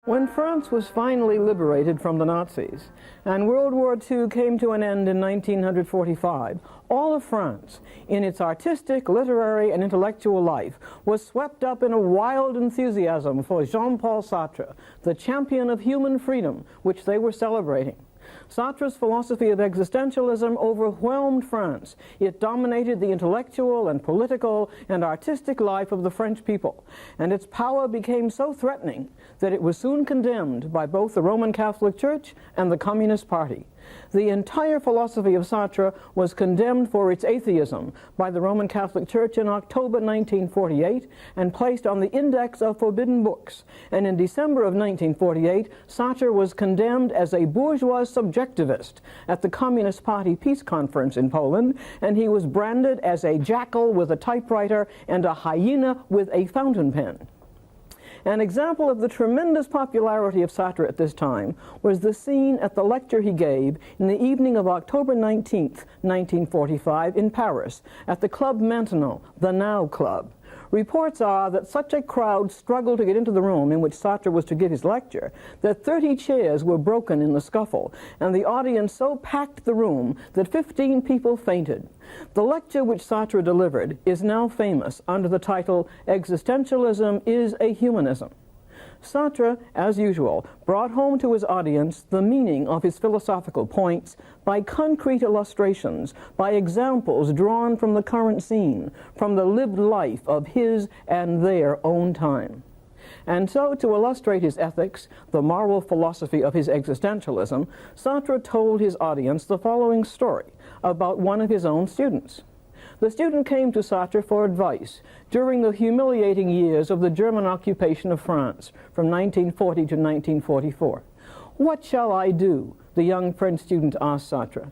When France was finally liberated from the Nazis and World War II came to an end in 1945, all of France, in its artistic, literary, and intellectual life, was swept up in a wild enthusiasm for Jean-Paul Sartre, the champion of human freedom, which they were celebrating. Sartre's philosophy of existentialism overwhelmed France. It dominated the intellectual and political and artistic life of the French people, and its power became so threatening that it was soon condemned by both the Roman Catholic Church and the Communist Party. The entire philosophy of Sartre was condemned for its atheism by the Roman Catholic Church in October 1948 and placed on the Index of Forbidden Books. And in December of 1948, Sartre was condemned as a bourgeois subjectivist at the Communist Party Peace Conference in Poland, and he was branded as a jackal with a typewriter and a hyena with a fountain pen. An example of the tremendous popularity of Sartre at this time was the scene at the lecture he gave in the evening of October 19th, 1945 in Paris at the Club Maintenant, the Now Club. Reports are that such a crowd struggled to get into the room in which Sartre was to give his lecture that 30 chairs were broken in the scuffle, and the audience so packed the room that 15 people fainted. The lecture which Sartre delivered is now famous under the title, "Existentialism is a Humanism." Sartre, as usual, brought home to his audience the meaning of his philosophical points by concrete illustrations, by examples drawn from the current scene, from the lived life of his and their own time. And so, to illustrate his ethics, the moral philosophy of his existentialism, Sartre told his audience the following story about one of his own students. The student came to Sartre for advice during the humiliating years of the German occupation of France from 1940 to 1944. "What shall I do?" the young French student asked Sartre.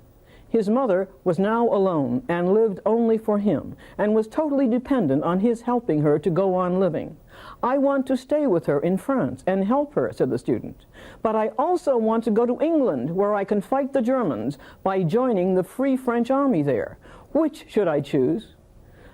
His mother was now alone and lived only for him and was totally dependent on his helping her to go on living. "I want to stay with her in France and help her," said the student. "But I also want to go to England where I can fight the Germans by joining the Free French Army there. Which should I choose?"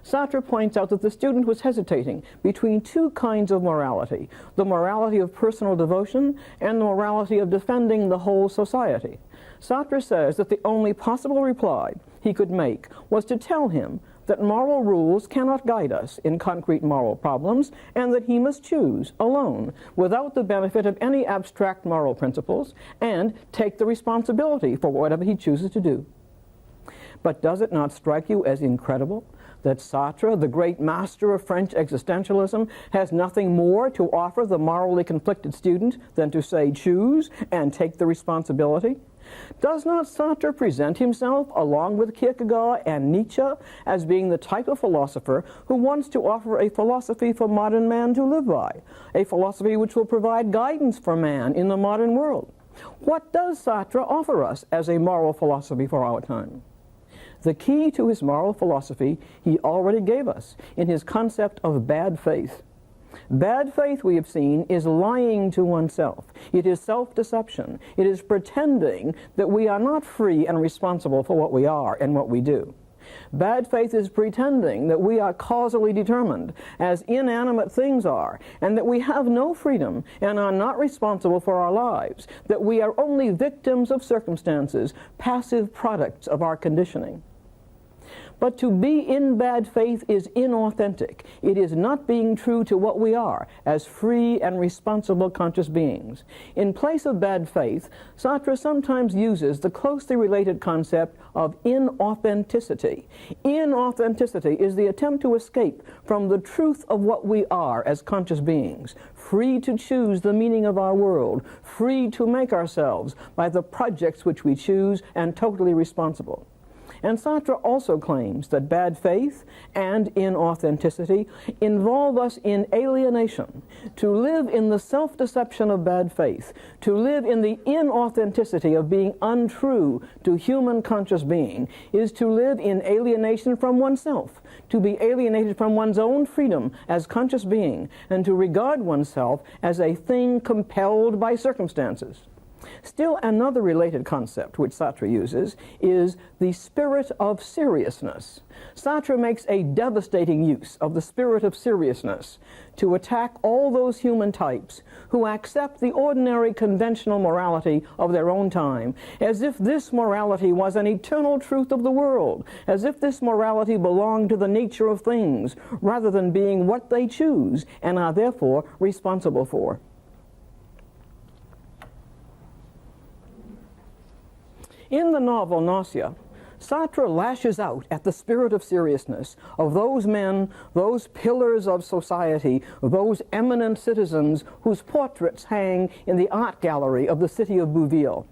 Sartre points out that the student was hesitating between two kinds of morality, the morality of personal devotion and the morality of defending the whole society. Sartre says that the only possible reply he could make was to tell him that moral rules cannot guide us in concrete moral problems, and that he must choose alone, without the benefit of any abstract moral principles, and take the responsibility for whatever he chooses to do. But does it not strike you as incredible that Sartre, the great master of French existentialism, has nothing more to offer the morally conflicted student than to say, choose and take the responsibility? Does not Sartre present himself, along with Kierkegaard and Nietzsche, as being the type of philosopher who wants to offer a philosophy for modern man to live by, a philosophy which will provide guidance for man in the modern world? What does Sartre offer us as a moral philosophy for our time? The key to his moral philosophy he already gave us in his concept of bad faith. Bad faith, we have seen, is lying to oneself. It is self-deception. It is pretending that we are not free and responsible for what we are and what we do. Bad faith is pretending that we are causally determined, as inanimate things are, and that we have no freedom and are not responsible for our lives, that we are only victims of circumstances, passive products of our conditioning. But to be in bad faith is inauthentic. It is not being true to what we are as free and responsible conscious beings. In place of bad faith, Sartre sometimes uses the closely related concept of inauthenticity. Inauthenticity is the attempt to escape from the truth of what we are as conscious beings, free to choose the meaning of our world, free to make ourselves by the projects which we choose, and totally responsible. And Sartre also claims that bad faith and inauthenticity involve us in alienation. To live in the self-deception of bad faith, to live in the inauthenticity of being untrue to human conscious being, is to live in alienation from oneself, to be alienated from one's own freedom as conscious being, and to regard oneself as a thing compelled by circumstances. Still, another related concept which Sartre uses is the spirit of seriousness. Sartre makes a devastating use of the spirit of seriousness to attack all those human types who accept the ordinary conventional morality of their own time, as if this morality was an eternal truth of the world, as if this morality belonged to the nature of things, rather than being what they choose and are therefore responsible for. In the novel Nausea, Sartre lashes out at the spirit of seriousness of those men, those pillars of society, those eminent citizens whose portraits hang in the art gallery of the city of Bouville.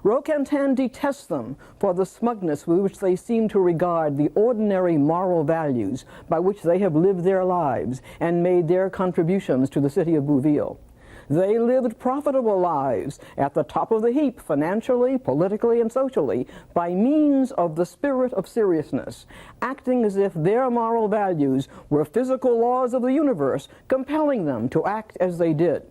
Roquentin detests them for the smugness with which they seem to regard the ordinary moral values by which they have lived their lives and made their contributions to the city of Bouville. They lived profitable lives at the top of the heap, financially, politically, and socially, by means of the spirit of seriousness, acting as if their moral values were physical laws of the universe, compelling them to act as they did.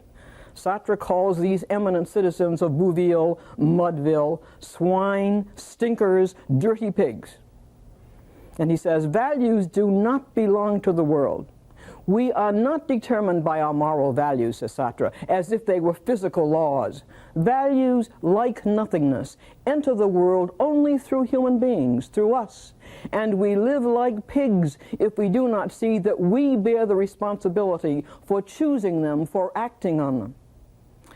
Sartre calls these eminent citizens of Bouville, Mudville, swine, stinkers, dirty pigs. And he says, values do not belong to the world. We are not determined by our moral values, says Sartre, as if they were physical laws. Values, like nothingness, enter the world only through human beings, through us. And we live like pigs if we do not see that we bear the responsibility for choosing them, for acting on them.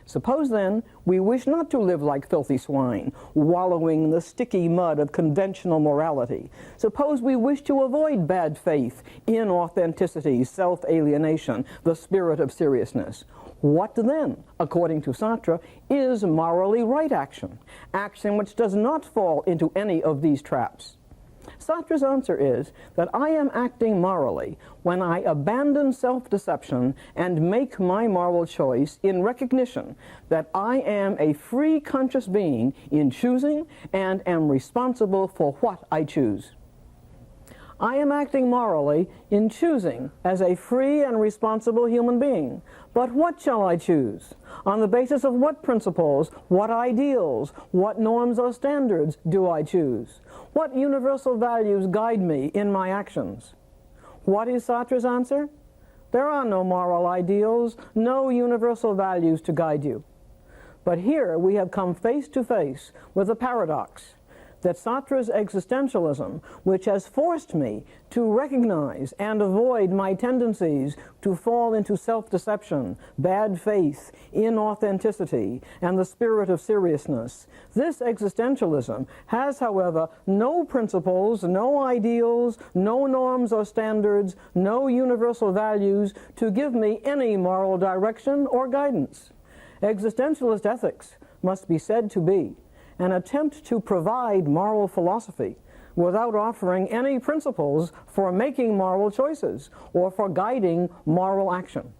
Suppose, then, we wish not to live like filthy swine, wallowing in the sticky mud of conventional morality. Suppose we wish to avoid bad faith, inauthenticity, self-alienation, the spirit of seriousness. What then, according to Sartre, is morally right action? Action which does not fall into any of these traps. Sartre's answer is that I am acting morally when I abandon self-deception and make my moral choice in recognition that I am a free conscious being in choosing and am responsible for what I choose. I am acting morally in choosing as a free and responsible human being. But what shall I choose? On the basis of what principles, what ideals, what norms or standards do I choose? What universal values guide me in my actions? What is Sartre's answer? There are no moral ideals, no universal values to guide you. But here we have come face to face with a paradox, that Sartre's existentialism, which has forced me to recognize and avoid my tendencies to fall into self-deception, bad faith, inauthenticity, and the spirit of seriousness. This existentialism has, however, no principles, no ideals, no norms or standards, no universal values to give me any moral direction or guidance. Existentialist ethics must be said to be an attempt to provide moral philosophy without offering any principles for making moral choices or for guiding moral action.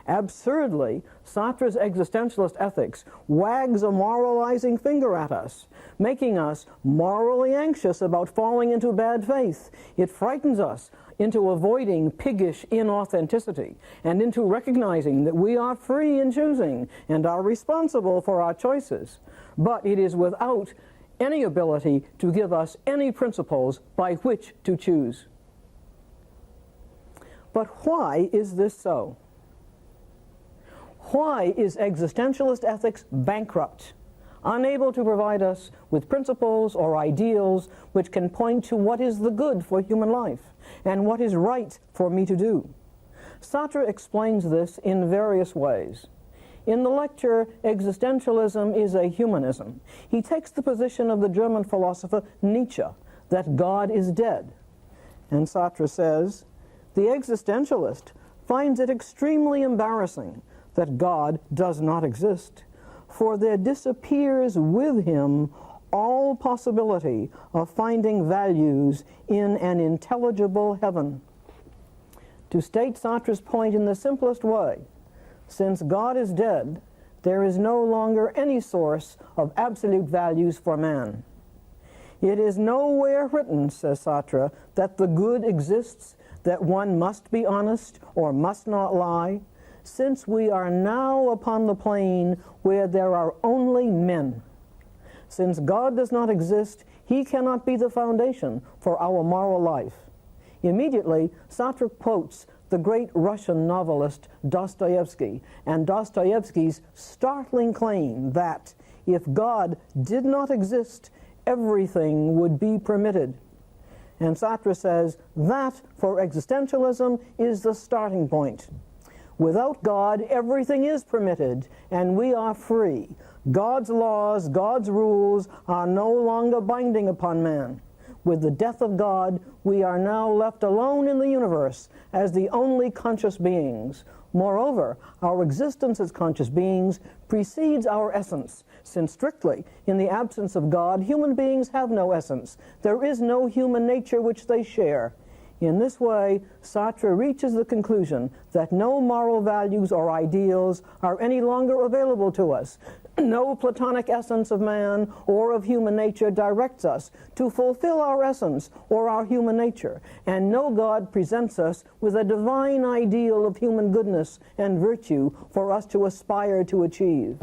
Absurdly, Sartre's existentialist ethics wags a moralizing finger at us, making us morally anxious about falling into bad faith. It frightens us into avoiding piggish inauthenticity and into recognizing that we are free in choosing and are responsible for our choices. But it is without any ability to give us any principles by which to choose. But why is this so? Why is existentialist ethics bankrupt, unable to provide us with principles or ideals which can point to what is the good for human life and what is right for me to do? Sartre explains this in various ways. In the lecture, Existentialism is a Humanism, he takes the position of the German philosopher Nietzsche, that God is dead. And Sartre says, the existentialist finds it extremely embarrassing that God does not exist, for there disappears with him all possibility of finding values in an intelligible heaven. To state Sartre's point in the simplest way, since God is dead, there is no longer any source of absolute values for man. It is nowhere written, says Sartre, that the good exists, that one must be honest or must not lie. since we are now upon the plane where there are only men. Since God does not exist, he cannot be the foundation for our moral life. Immediately, Sartre quotes the great Russian novelist Dostoevsky and Dostoevsky's startling claim that if God did not exist, everything would be permitted. And Sartre says that, for existentialism, is the starting point. Without God, everything is permitted, and we are free. God's laws, God's rules are no longer binding upon man. With the death of God, we are now left alone in the universe as the only conscious beings. Moreover, our existence as conscious beings precedes our essence, since strictly, in the absence of God, human beings have no essence. There is no human nature which they share. In this way, Sartre reaches the conclusion that no moral values or ideals are any longer available to us. No Platonic essence of man or of human nature directs us to fulfill our essence or our human nature, and no God presents us with a divine ideal of human goodness and virtue for us to aspire to achieve.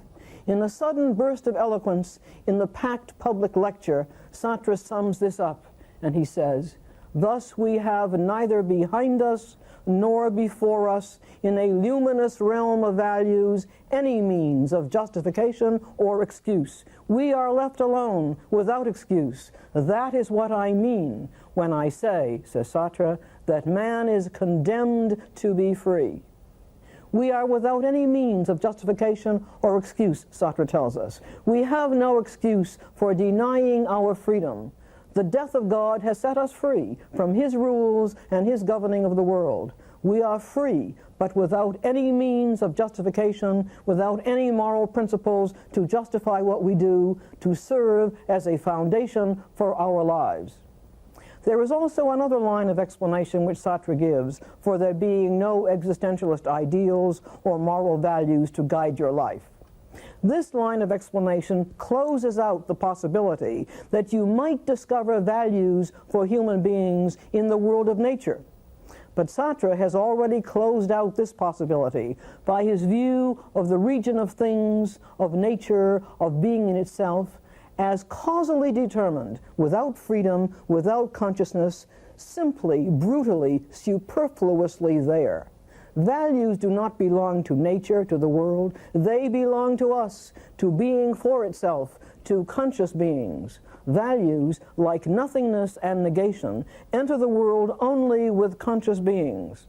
In a sudden burst of eloquence in the packed public lecture, Sartre sums this up, and he says, "Thus we have neither behind us nor before us, in a luminous realm of values, any means of justification or excuse. We are left alone, without excuse. That is what I mean when I say," says Sartre, "that man is condemned to be free." We are without any means of justification or excuse, Sartre tells us. We have no excuse for denying our freedom. The death of God has set us free from his rules and his governing of the world. We are free, but without any means of justification, without any moral principles to justify what we do, to serve as a foundation for our lives. There is also another line of explanation which Sartre gives for there being no existentialist ideals or moral values to guide your life. This line of explanation closes out the possibility that you might discover values for human beings in the world of nature. But Sartre has already closed out this possibility by his view of the region of things, of nature, of being in itself, as causally determined, without freedom, without consciousness, simply, brutally, superfluously there. Values do not belong to nature, to the world. They belong to us, to being for itself, to conscious beings. Values, like nothingness and negation, enter the world only with conscious beings.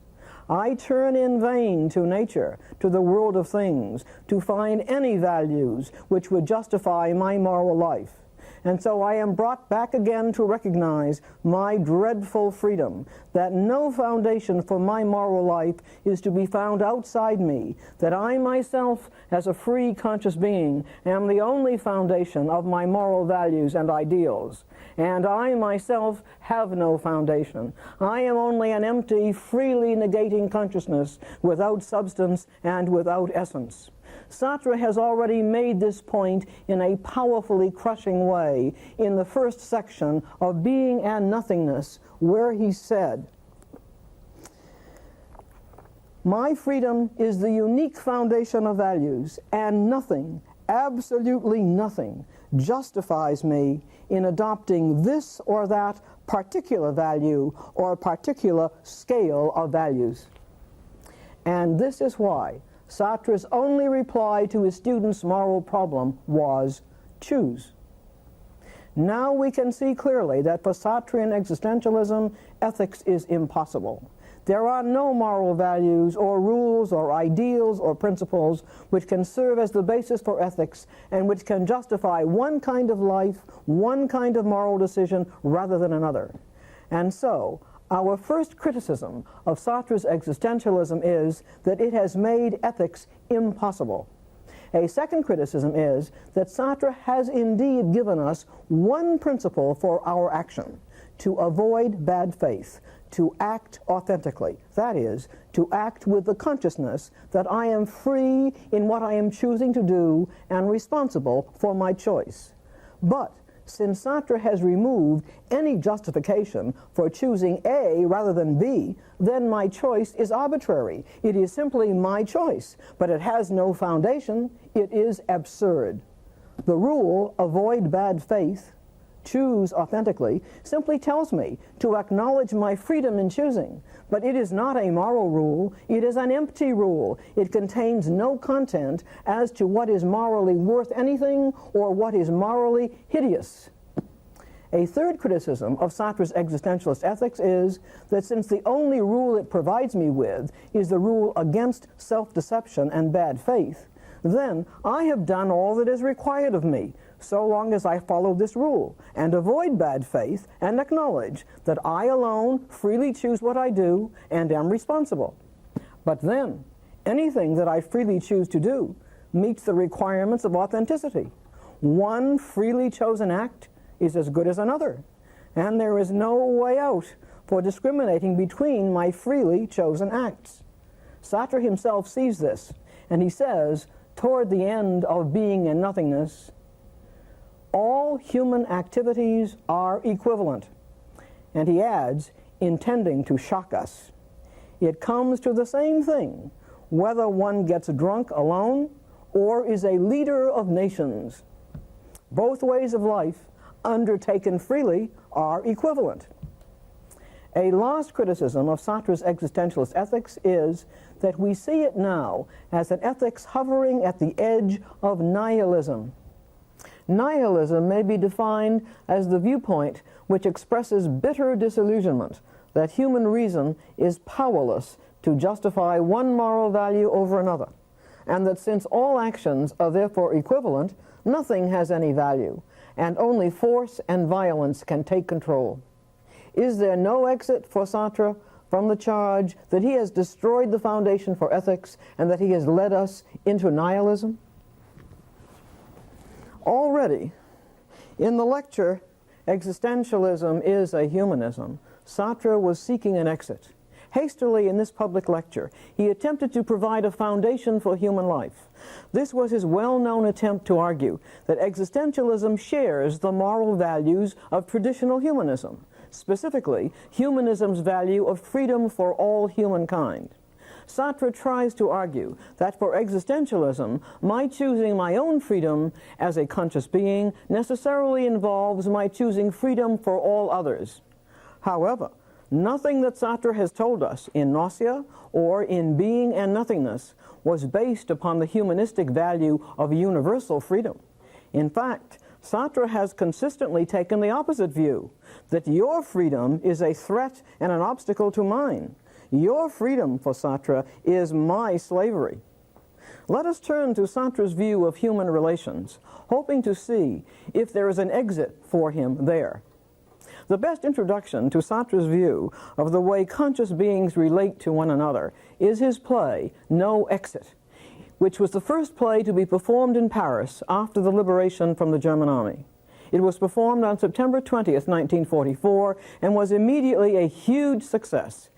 I turn in vain to nature, to the world of things, to find any values which would justify my moral life. And so I am brought back again to recognize my dreadful freedom, that no foundation for my moral life is to be found outside me, that I myself, as a free conscious being, am the only foundation of my moral values and ideals. And I myself have no foundation. I am only an empty, freely negating consciousness without substance and without essence. Sartre has already made this point in a powerfully crushing way in the first section of Being and Nothingness, where he said, "My freedom is the unique foundation of values, and nothing, absolutely nothing, justifies me in adopting this or that particular value or particular scale of values." And this is why Sartre's only reply to his students' moral problem was, choose. Now we can see clearly that for Sartrean existentialism, ethics is impossible. There are no moral values or rules or ideals or principles which can serve as the basis for ethics and which can justify one kind of life, one kind of moral decision rather than another. And so, our first criticism of Sartre's existentialism is that it has made ethics impossible. A second criticism is that Sartre has indeed given us one principle for our action: to avoid bad faith, to act authentically. That is, to act with the consciousness that I am free in what I am choosing to do and responsible for my choice. But Since Sartre has removed any justification for choosing A rather than B, then my choice is arbitrary. It is simply my choice, but it has no foundation. It is absurd. The rule, avoid bad faith, choose authentically, simply tells me to acknowledge my freedom in choosing. But it is not a moral rule. It is an empty rule. It contains no content as to what is morally worth anything or what is morally hideous. A third criticism of Sartre's existentialist ethics is that since the only rule it provides me with is the rule against self-deception and bad faith, then I have done all that is required of me, so long as I follow this rule and avoid bad faith and acknowledge that I alone freely choose what I do and am responsible. But then, anything that I freely choose to do meets the requirements of authenticity. One freely chosen act is as good as another, and there is no way out for discriminating between my freely chosen acts. Sartre himself sees this, and he says, toward the end of Being and Nothingness, all human activities are equivalent. And he adds, intending to shock us, it comes to the same thing whether one gets drunk alone or is a leader of nations. Both ways of life, undertaken freely, are equivalent. A last criticism of Sartre's existentialist ethics is that we see it now as an ethics hovering at the edge of nihilism. Nihilism may be defined as the viewpoint which expresses bitter disillusionment that human reason is powerless to justify one moral value over another, and that since all actions are therefore equivalent, nothing has any value, and only force and violence can take control. Is there no exit for Sartre from the charge that he has destroyed the foundation for ethics and that he has led us into nihilism? Already, in the lecture, Existentialism is a Humanism, Sartre was seeking an exit. Hastily in this public lecture, he attempted to provide a foundation for human life. This was his well-known attempt to argue that existentialism shares the moral values of traditional humanism, specifically humanism's value of freedom for all humankind. Sartre tries to argue that for existentialism, my choosing my own freedom as a conscious being necessarily involves my choosing freedom for all others. However, nothing that Sartre has told us in Nausea or in Being and Nothingness was based upon the humanistic value of universal freedom. In fact, Sartre has consistently taken the opposite view, that your freedom is a threat and an obstacle to mine. Your freedom, for Sartre, is my slavery. Let us turn to Sartre's view of human relations, hoping to see if there is an exit for him there. The best introduction to Sartre's view of the way conscious beings relate to one another is his play, No Exit, which was the first play to be performed in Paris after the liberation from the German army. It was performed on September 20th, 1944, and was immediately a huge success.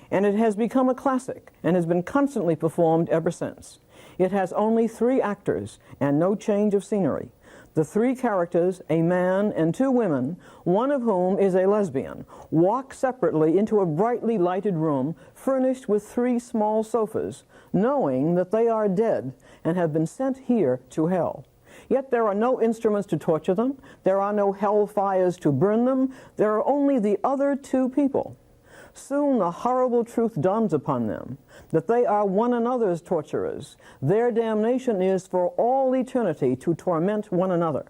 And it has become a classic and has been constantly performed ever since. It has only 3 actors and no change of scenery. The 3 characters, a man and 2 women, one of whom is a lesbian, walk separately into a brightly lighted room furnished with 3 small sofas, knowing that they are dead and have been sent here to hell. Yet there are no instruments to torture them, there are no hell fires to burn them, there are only the other 2 people. Soon the horrible truth dawns upon them, that they are one another's torturers. Their damnation is for all eternity to torment one another.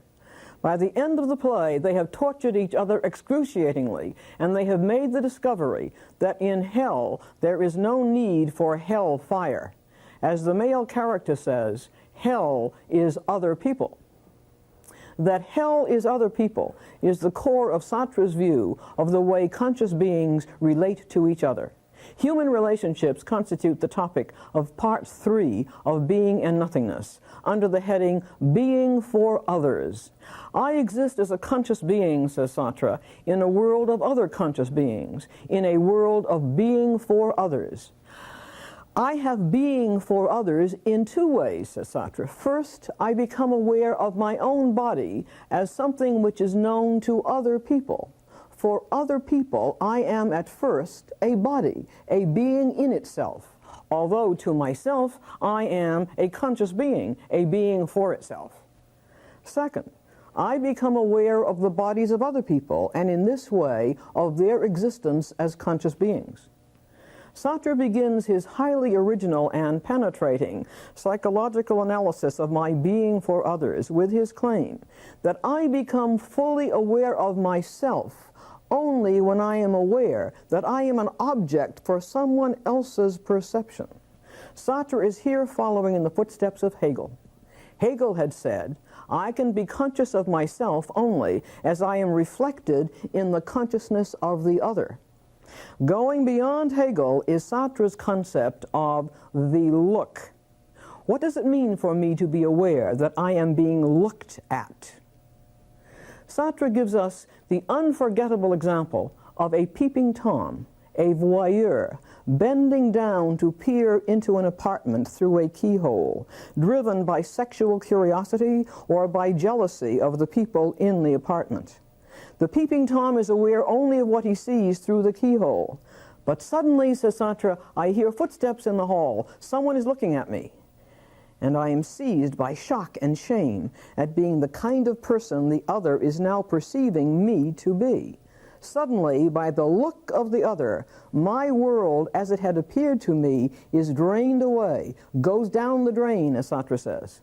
By the end of the play, they have tortured each other excruciatingly, and they have made the discovery that in hell there is no need for hell fire. As the male character says, hell is other people. That hell is other people is the core of Sartre's view of the way conscious beings relate to each other. Human relationships constitute the topic of Part 3 of Being and Nothingness, under the heading Being for Others. I exist as a conscious being, says Sartre, in a world of other conscious beings, in a world of being for others. I have being for others in two ways, says Sartre. First, I become aware of my own body as something which is known to other people. For other people, I am at first a body, a being in itself, although to myself, I am a conscious being, a being for itself. Second, I become aware of the bodies of other people, and in this way, of their existence as conscious beings. Sartre begins his highly original and penetrating psychological analysis of my being for others with his claim that I become fully aware of myself only when I am aware that I am an object for someone else's perception. Sartre is here following in the footsteps of Hegel. Hegel had said, I can be conscious of myself only as I am reflected in the consciousness of the other. Going beyond Hegel is Sartre's concept of the look. What does it mean for me to be aware that I am being looked at? Sartre gives us the unforgettable example of a peeping Tom, a voyeur, bending down to peer into an apartment through a keyhole, driven by sexual curiosity or by jealousy of the people in the apartment. The peeping Tom is aware only of what he sees through the keyhole. But suddenly, says Sartre, I hear footsteps in the hall. Someone is looking at me. And I am seized by shock and shame at being the kind of person the other is now perceiving me to be. Suddenly, by the look of the other, my world as it had appeared to me is drained away, goes down the drain, as Sartre says.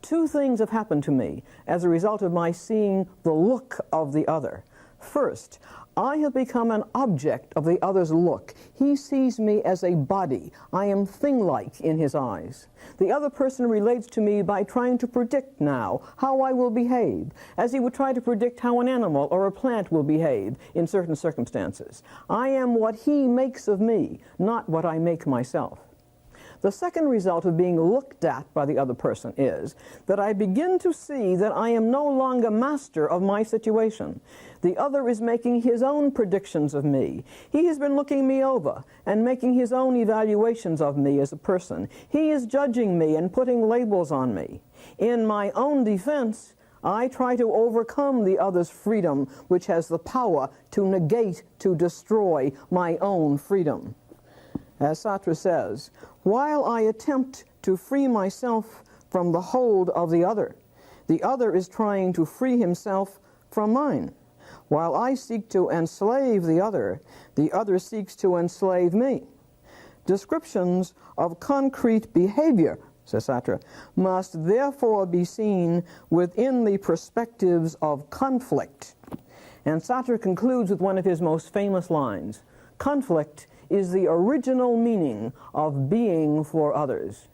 Two things have happened to me as a result of my seeing the look of the other. First, I have become an object of the other's look. He sees me as a body. I am thing-like in his eyes. The other person relates to me by trying to predict now how I will behave, as he would try to predict how an animal or a plant will behave in certain circumstances. I am what he makes of me, not what I make myself. The second result of being looked at by the other person is that I begin to see that I am no longer master of my situation. The other is making his own predictions of me. He has been looking me over and making his own evaluations of me as a person. He is judging me and putting labels on me. In my own defense, I try to overcome the other's freedom, which has the power to negate, to destroy my own freedom. As Sartre says, while I attempt to free myself from the hold of the other is trying to free himself from mine. While I seek to enslave the other seeks to enslave me. Descriptions of concrete behavior, says Sartre, must therefore be seen within the perspectives of conflict. And Sartre concludes with one of his most famous lines, conflict is the original meaning of being for others.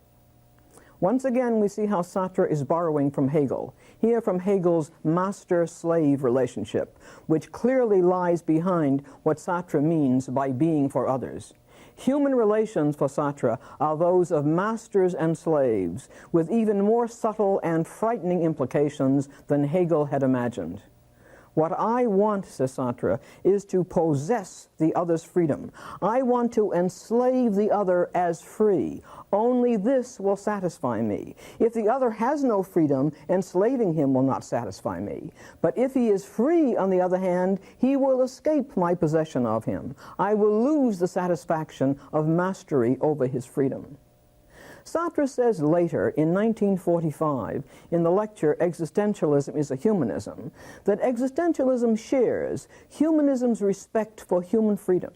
Once again, we see how Sartre is borrowing from Hegel, here from Hegel's master-slave relationship, which clearly lies behind what Sartre means by being for others. Human relations for Sartre are those of masters and slaves, with even more subtle and frightening implications than Hegel had imagined. What I want, says Sartre, is to possess the other's freedom. I want to enslave the other as free. Only this will satisfy me. If the other has no freedom, enslaving him will not satisfy me. But if he is free, on the other hand, he will escape my possession of him. I will lose the satisfaction of mastery over his freedom. Sartre says later, in 1945, in the lecture Existentialism is a Humanism, that existentialism shares humanism's respect for human freedom.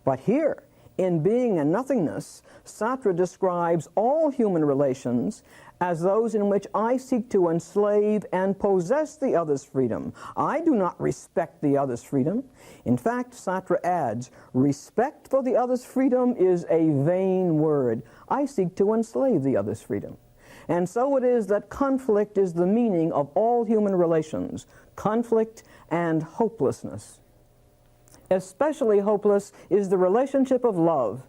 But here, in Being and Nothingness, Sartre describes all human relations as those in which I seek to enslave and possess the other's freedom. I do not respect the other's freedom. In fact, Sartre adds, respect for the other's freedom is a vain word. I seek to enslave the other's freedom. And so it is that conflict is the meaning of all human relations, conflict and hopelessness. Especially hopeless is the relationship of love.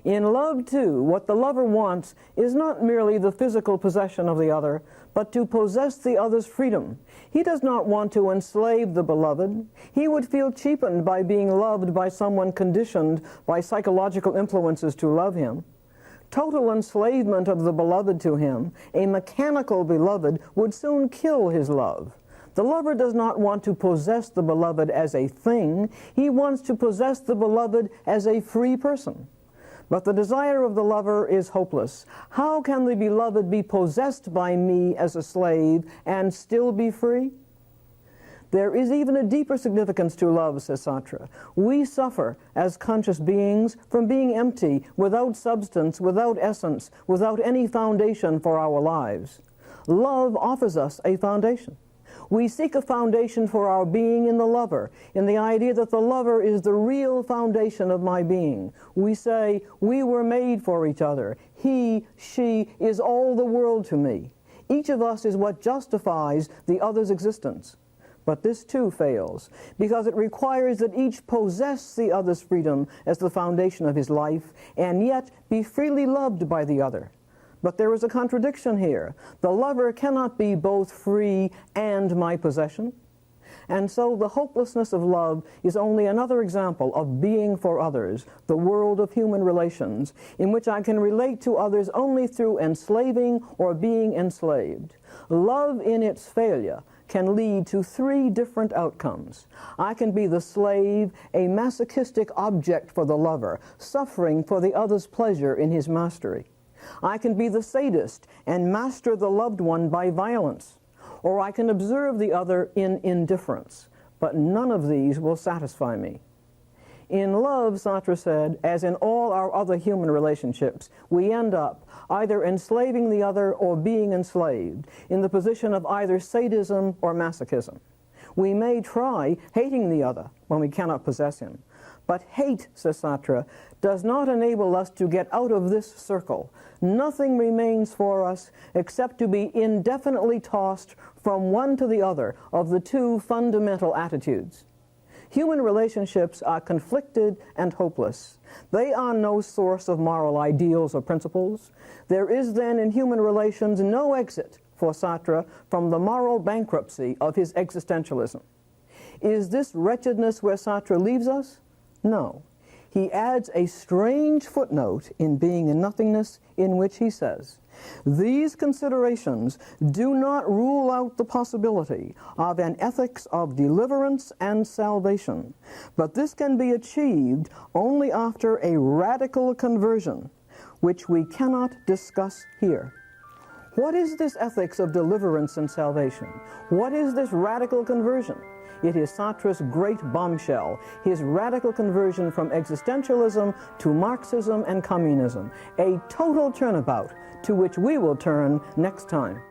In love, too, what the lover wants is not merely the physical possession of the other, but to possess the other's freedom. He does not want to enslave the beloved. He would feel cheapened by being loved by someone conditioned by psychological influences to love him. Total enslavement of the beloved to him, a mechanical beloved, would soon kill his love. The lover does not want to possess the beloved as a thing. He wants to possess the beloved as a free person. But the desire of the lover is hopeless. How can the beloved be possessed by me as a slave and still be free? There is even a deeper significance to love, says Sartre. We suffer as conscious beings from being empty, without substance, without essence, without any foundation for our lives. Love offers us a foundation. We seek a foundation for our being in the lover, in the idea that the lover is the real foundation of my being. We say, we were made for each other. He, she is all the world to me. Each of us is what justifies the other's existence. But this too fails, because it requires that each possess the other's freedom as the foundation of his life, and yet be freely loved by the other. But there is a contradiction here. The lover cannot be both free and my possession. And so the hopelessness of love is only another example of being for others, the world of human relations, in which I can relate to others only through enslaving or being enslaved. Love in its failure can lead to three different outcomes. I can be the slave, a masochistic object for the lover, suffering for the other's pleasure in his mastery. I can be the sadist and master the loved one by violence, or I can observe the other in indifference, but none of these will satisfy me. In love, Sartre said, as in all our other human relationships, we end up either enslaving the other or being enslaved, in the position of either sadism or masochism. We may try hating the other when we cannot possess him, but hate, says Sartre, does not enable us to get out of this circle. Nothing remains for us except to be indefinitely tossed from one to the other of the two fundamental attitudes. Human relationships are conflicted and hopeless. They are no source of moral ideals or principles. There is then in human relations no exit for Sartre from the moral bankruptcy of his existentialism. Is this wretchedness where Sartre leaves us? No. He adds a strange footnote in Being and Nothingness, in which he says, these considerations do not rule out the possibility of an ethics of deliverance and salvation, but this can be achieved only after a radical conversion, which we cannot discuss here. What is this ethics of deliverance and salvation? What is this radical conversion? It is Sartre's great bombshell, his radical conversion from existentialism to Marxism and communism, a total turnabout to which we will turn next time.